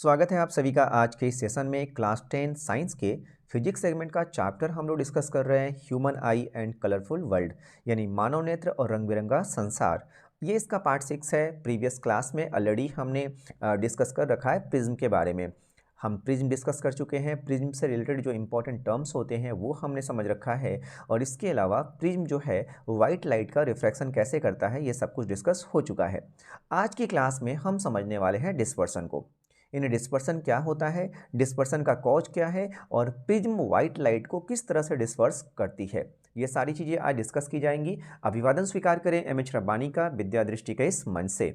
स्वागत है आप सभी का आज के इस सेशन में क्लास 10 साइंस के फिजिक्स सेगमेंट का चैप्टर हम लोग डिस्कस कर रहे हैं human I and colourful world यानी मानव नेत्र और रंग बिरंगा संसार। ये इसका पार्ट 6 है। प्रीवियस क्लास में ऑलरेडी हमने डिस्कस कर रखा है प्रिज्म के बारे में। हम प्रिज्म डिस्कस कर चुके हैं। प्रिज्म से रिलेटेड जो इंपॉर्टेंट टर्म्स होते हैं वो हमने समझ रखा है और इसके अलावा प्रिज्म जो है वाइट लाइट का रिफ्रैक्शन कैसे करता है ये सब कुछ डिस्कस हो चुका है। आज की क्लास में हम समझने वाले हैं डिस्पर्सन को। इन डिस्पर्सन क्या होता है, डिस्पर्सन का कॉज क्या है और प्रिज्म वाइट लाइट को किस तरह से डिस्पर्स करती है, ये सारी चीज़ें आज डिस्कस की जाएंगी। अभिवादन स्वीकार करें एमएच रब्बानी का विद्या दृष्टि के इस मंच से।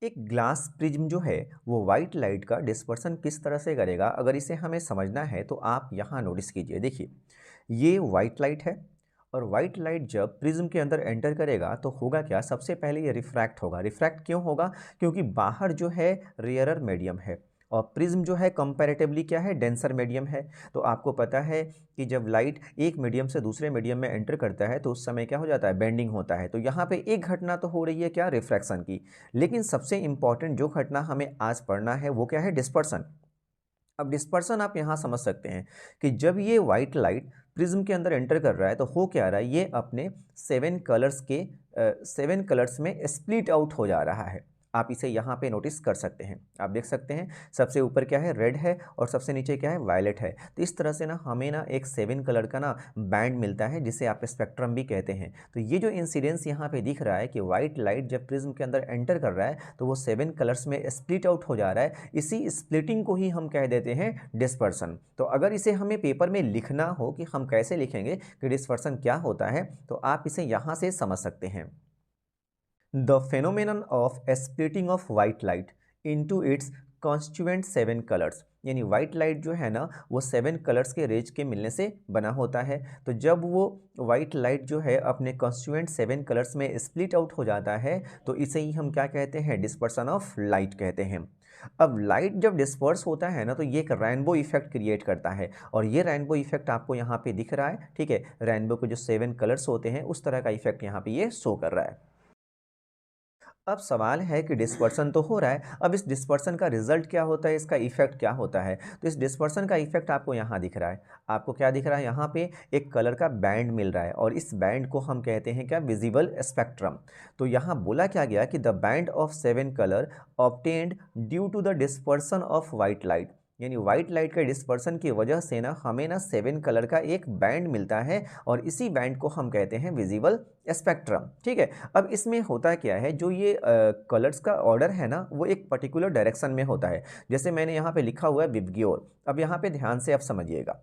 एक ग्लास प्रिज्म जो है वो वाइट लाइट का डिस्पर्सन किस तरह से करेगा, अगर इसे हमें समझना है तो आप यहाँ नोटिस कीजिए। देखिए ये वाइट लाइट है और वाइट लाइट जब प्रिज्म के अंदर एंटर करेगा तो होगा क्या, सबसे पहले ये रिफ्रैक्ट होगा। रिफ्रैक्ट क्यों होगा, क्योंकि बाहर जो है रेयरर मीडियम है और प्रिज्म जो है कंपैरेटिवली क्या है, डेंसर मीडियम है। तो आपको पता है कि जब लाइट एक मीडियम से दूसरे मीडियम में एंटर करता है तो उस समय क्या हो जाता है, बेंडिंग होता है। तो यहाँ पे एक घटना तो हो रही है क्या, रिफ्रैक्शन की, लेकिन सबसे इंपॉर्टेंट जो घटना हमें आज पढ़ना है वो क्या है, डिस्पर्सन। अब डिस्पर्सन आप यहाँ समझ सकते हैं कि जब ये वाइट लाइट प्रिज्म के अंदर एंटर कर रहा है तो हो क्या रहा है, ये अपने 7 कलर्स में स्प्लिट आउट हो जा रहा है। आप इसे यहाँ पे नोटिस कर सकते हैं। आप देख सकते हैं सबसे ऊपर क्या है, रेड है और सबसे नीचे क्या है, वायलेट है। तो इस तरह से ना हमें ना एक 7 कलर का ना बैंड मिलता है जिसे आप स्पेक्ट्रम भी कहते हैं। तो ये जो इंसिडेंस यहाँ पे दिख रहा है कि वाइट लाइट जब प्रिज्म के अंदर एंटर कर रहा है तो वो 7 कलर्स में स्प्लिट आउट हो जा रहा है, इसी स्प्लिटिंग को ही हम कह देते हैं डिस्पर्सन। तो अगर इसे हमें पेपर में लिखना हो कि हम कैसे लिखेंगे कि डिस्पर्सन क्या होता है, तो आप इसे यहाँ से समझ सकते हैं। The phenomenon of splitting of white light into its constituent 7 colors, यानी वाइट लाइट जो है ना वो 7 कलर्स के रेज के मिलने से बना होता है। तो जब वो वाइट लाइट जो है अपने कॉन्स्टिट्यूएंट 7 कलर्स में स्प्लिट आउट हो जाता है तो इसे ही हम क्या कहते हैं, डिस्पर्सन ऑफ लाइट कहते हैं। अब लाइट जब डिस्पर्स होता है ना तो ये एक रेनबो इफेक्ट क्रिएट करता है और ये रेनबो इफेक्ट आपको यहाँ पे दिख रहा है। ठीक है, रेनबो के जो 7 कलर्स होते हैं उस तरह का इफेक्ट यहाँ पे ये शो कर रहा है। अब सवाल है कि डिस्पर्सन तो हो रहा है, अब इस डिस्पर्सन का रिजल्ट क्या होता है, इसका इफेक्ट क्या होता है। तो इस डिस्पर्सन का इफेक्ट आपको यहाँ दिख रहा है। आपको क्या दिख रहा है, यहाँ पे एक कलर का बैंड मिल रहा है और इस बैंड को हम कहते हैं क्या, विजिबल स्पेक्ट्रम। तो यहाँ बोला क्या गया कि the band of 7 colour obtained due to the dispersion of white light, यानी वाइट लाइट के डिस्पर्सन की वजह से ना हमें ना 7 कलर का एक बैंड मिलता है और इसी बैंड को हम कहते हैं विजिबल स्पेक्ट्रम। ठीक है, अब इसमें होता क्या है, जो ये कलर्स का ऑर्डर है ना वो एक पर्टिकुलर डायरेक्शन में होता है। जैसे मैंने यहाँ पे लिखा हुआ है विबग्योर। अब यहाँ पे ध्यान से आप समझिएगा,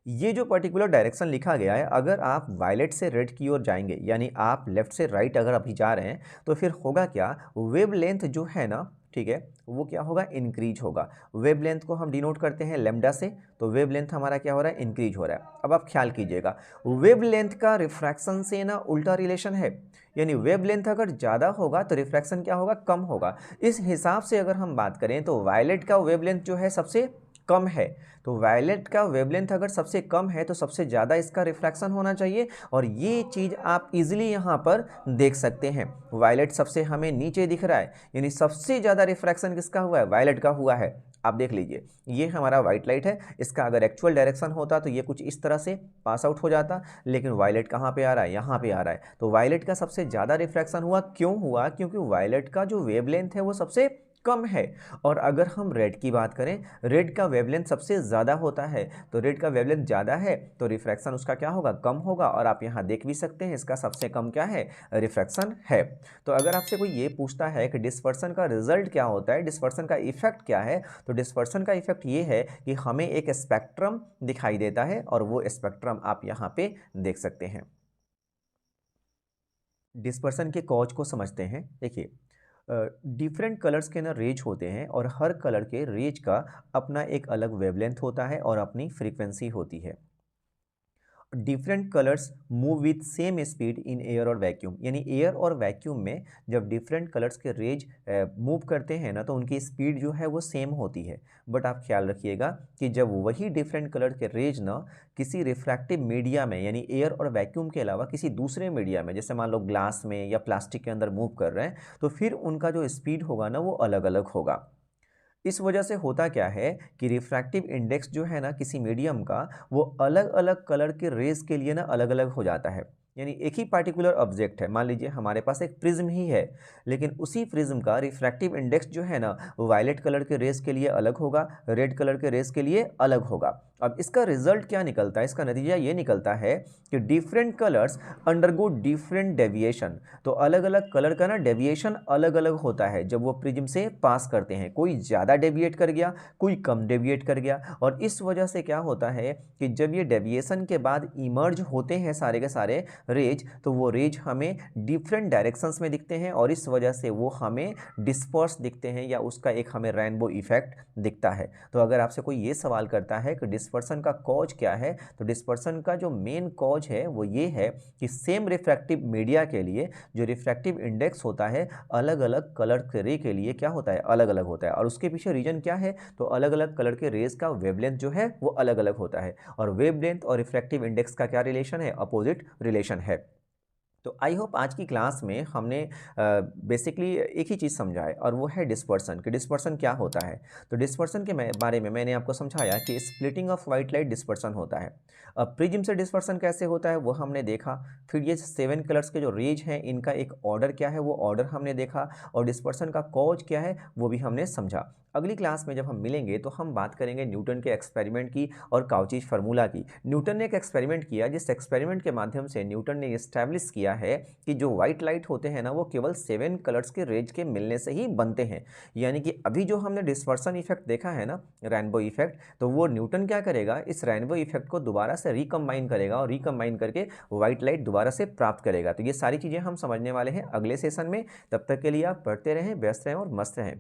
ये जो पर्टिकुलर डायरेक्शन लिखा गया है, अगर आप वायलेट से रेड की ओर जाएंगे यानी आप लेफ्ट से राइट अगर अभी जा रहे हैं तो फिर होगा क्या, वेव लेंथ जो है ना, ठीक है, वो क्या होगा, इंक्रीज होगा। वेव लेंथ को हम डिनोट करते हैं लैम्डा से, तो वेव लेंथ हमारा क्या हो रहा है, इंक्रीज हो रहा है। अब आप ख्याल कीजिएगा, वेव लेंथ का रिफ्रैक्शन से ना उल्टा रिलेशन है, यानी वेव लेंथ अगर ज़्यादा होगा तो रिफ्रैक्शन क्या होगा, कम होगा। इस हिसाब से अगर हम बात करें तो वायलेट का वेव लेंथ जो है सबसे कम है, तो वायलेट का वेवलेंथ अगर सबसे कम है तो सबसे ज़्यादा इसका रिफ्रैक्शन होना चाहिए और ये चीज़ आप इजीली यहाँ पर देख सकते हैं। वायलेट सबसे हमें नीचे दिख रहा है, यानी सबसे ज़्यादा रिफ्रैक्शन किसका हुआ है, वायलेट का हुआ है। आप देख लीजिए, ये हमारा वाइट लाइट है, इसका अगर एक्चुअल डायरेक्शन होता तो ये कुछ इस तरह से पास आउट हो जाता, लेकिन वायलेट कहाँ पे आ रहा है, यहाँ पे आ रहा है। तो वायलेट का सबसे ज़्यादा रिफ्रैक्शन हुआ, क्यों हुआ, क्योंकि वायलेट का जो वेवलेंथ है वो सबसे कम है। और अगर हम रेड की बात करें, रेड का वेवलेंथ सबसे ज़्यादा होता है, तो रेड का वेवलेंथ ज़्यादा है तो रिफ्रैक्शन उसका क्या होगा, कम होगा। और आप यहाँ देख भी सकते हैं इसका सबसे कम क्या है, रिफ्रैक्शन है। तो अगर आपसे कोई ये पूछता है कि डिस्पर्सन का रिजल्ट क्या होता है, डिस्पर्सन का इफेक्ट क्या है, तो डिस्पर्सन का इफेक्ट ये है कि हमें एक स्पेक्ट्रम दिखाई देता है और वो स्पेक्ट्रम आप यहाँ पे देख सकते हैं। डिस्पर्सन के कॉज को समझते हैं। देखिए डिफरेंट कलर्स के ना रेज होते हैं और हर कलर के रेज का अपना एक अलग वेवलेंथ होता है और अपनी फ्रीक्वेंसी होती है। Different colours move with same speed in air और वैक्यूम, यानी एयर और वैक्यूम में जब डिफरेंट कलर्स के रेज मूव करते हैं ना तो उनकी स्पीड जो है वो सेम होती है। बट आप ख्याल रखिएगा कि जब वही डिफरेंट कलर के रेज ना किसी रिफ्रैक्टिव मीडिया में यानी एयर और वैक्यूम के अलावा किसी दूसरे मीडिया में, जैसे मान लो ग्लास में या प्लास्टिक के अंदर मूव कर रहे हैं, तो फिर उनका जो स्पीड होगा ना वो अलग अलग होगा। इस वजह से होता क्या है कि रिफ्रैक्टिव इंडेक्स जो है ना किसी मीडियम का, वो अलग अलग कलर के रेज के लिए ना अलग अलग हो जाता है। यानी एक ही पार्टिकुलर ऑब्जेक्ट है, मान लीजिए हमारे पास एक प्रिज्म ही है, लेकिन उसी प्रिज्म का रिफ्रैक्टिव इंडेक्स जो है ना वायलेट कलर के रेज के लिए अलग होगा, रेड कलर के रेज के लिए अलग होगा। अब इसका रिजल्ट क्या निकलता है, इसका नतीजा ये निकलता है कि different colours undergo different deviation. तो अलग अलग कलर का ना डेविएशन अलग अलग होता है जब वो प्रिज्म से पास करते हैं। कोई ज़्यादा डेविएट कर गया, कोई कम डेविएट कर गया, और इस वजह से क्या होता है कि जब ये डेविएशन के बाद इमर्ज होते हैं सारे के सारे रेज, तो वो रेज हमें डिफरेंट डायरेक्शंस में दिखते हैं और इस वजह से वो हमें डिस्पर्स दिखते हैं या उसका एक हमें रेनबो इफेक्ट दिखता है। तो अगर आपसे कोई ये सवाल करता है कि डिस्पर्सन का कॉज क्या है, तो डिस्पर्सन का जो मेन कॉज है वो ये है कि सेम रिफ्रैक्टिव मीडिया के लिए जो रिफ्रैक्टिव इंडेक्स होता है अलग अलग कलर के रे के लिए क्या होता है, अलग अलग होता है। और उसके पीछे रीजन क्या है, तो अलग अलग कलर के रेज का वेवलेंथ जो है वो अलग अलग होता है। और वेवलेंथ और रिफ्रैक्टिव इंडेक्स का क्या रिलेशन है, अपोजिट रिलेशन है। तो आई होप आज की क्लास में हमने बेसिकली एक ही चीज़ समझा है और वो है डिस्पर्सन, कि डिस्पर्सन क्या होता है। तो डिस्पर्सन के बारे में मैंने आपको समझाया कि splitting of white light dispersion होता है। अब प्रिज्म से डिस्पर्सन कैसे होता है वो हमने देखा। फिर ये 7 कलर्स के जो रेज हैं इनका एक ऑर्डर क्या है वो ऑर्डर हमने देखा, और डिस्पर्सन का कॉज क्या है वो भी हमने समझा। अगली क्लास में जब हम मिलेंगे तो हम बात करेंगे न्यूटन के एक्सपेरिमेंट की और काउची फार्मूला की। न्यूटन ने एक एक्सपेरिमेंट किया, जिस एक्सपेरिमेंट के माध्यम से न्यूटन ने इस्टेब्लिश किया है कि जो व्हाइट लाइट होते हैं ना वो केवल 7 कलर्स के रेज के मिलने से ही बनते हैं। यानी कि अभी जो हमने डिस्पर्सन इफेक्ट देखा है ना, रेनबो इफेक्ट, तो वो न्यूटन क्या करेगा, इस रेनबो इफेक्ट को दोबारा से रिकम्बाइन करेगा और रिकम्बाइन करके व्हाइट लाइट दोबारा से प्राप्त करेगा। तो ये सारी चीज़ें हम समझने वाले हैं अगले सेशन में। तब तक के लिए आप पढ़ते रहें, व्यस्त रहें और मस्त रहें।